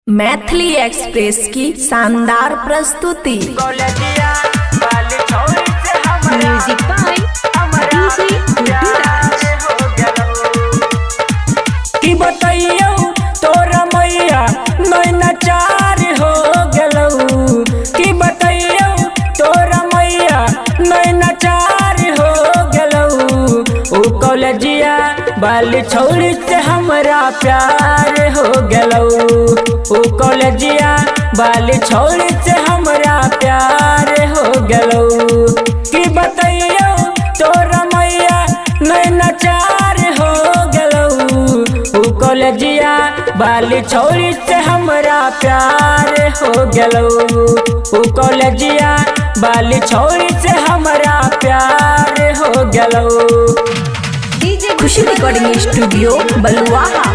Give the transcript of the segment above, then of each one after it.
Maithili express की शानदार प्रस्तुति। Music by DJ Gudduraj. की बताइयो तोरा मैया नैना चार हो गेलौ। की बताइयो तोरा मैया नैना चार हो गेलौ। उ कॉलेजिया बाली छोड़ी से हमरा प्यार हो गेलौ। उ कॉलेजिया बाली छोड़ी से हमरा प्यार हो गेलौ। की बताइयो तोरा मैया नैना चार हो गेलौ। उ कॉलेजिया बाली छोड़ी से हमरा प्यार हो गेलौ। उ कॉलेजिया बाली छोड़ी से हमरा प्यार हो गेलौ। खुशी रिकॉर्डिंग स्टूडियो बलुआहा।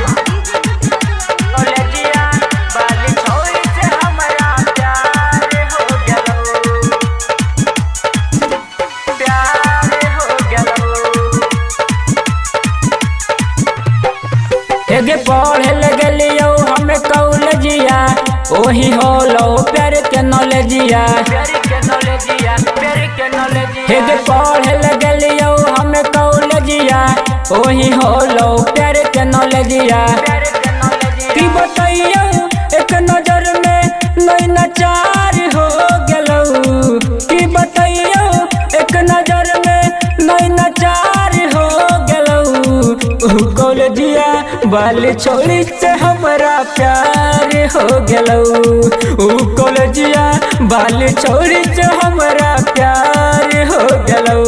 एगे पढ़े लगलियो हमें कॉलेजिया ओही होलो प्यार के नॉलेजिया। एगे पढ़े लगलियो हमें कॉलेजिया ओही होलो प्यार के नॉलेजिया। की बताइयो एक नजर में नैना चार हो गेलौ। की बताइयो एक नजर में नैना चार हो गेलौ। कॉलेजिया बाली छोड़ी से हमरा प्यार हो गेलौ। उ कॉलेजिया बाली छोड़ी से हमरा प्यार हो गेलौ।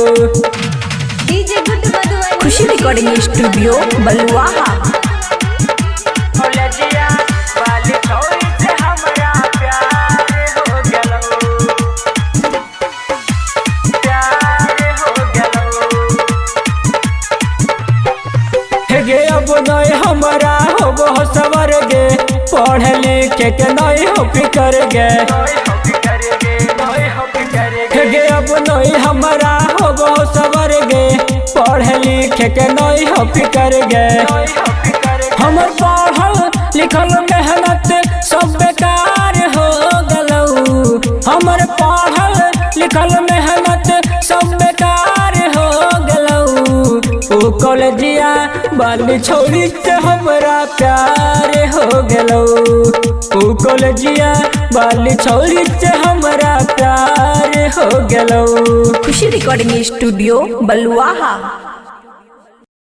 खुशी रिकॉर्डिंग स्टूडियो बलुआहा। कॉलेजिया बाली छोड़ी से हमरा प्यार हो गेलौ। प्यार हो गेलौ। गे अब नहीं हमरा होबो सवर गे पढ़े लिखे के नहीं हो फिकर गे। गे अब नहीं हमरा होबो सवर गे पढ़े लिखे के नहीं हो फिकर गे। हमर पढ़ल लिखल मेहनत सब बेकार हो गेलौ। हमर पढ़ल लिखल मेहनत सब बेकार हो गेलौ। उ कॉलेजिया बाली छोड़ी से हमरा प्यार हो गेलौ। उ कॉलेजिया बाली छोड़ी से हमरा प्यार हो गेलौ। खुशी रिकॉर्डिंग स्टूडियो बलुआहा।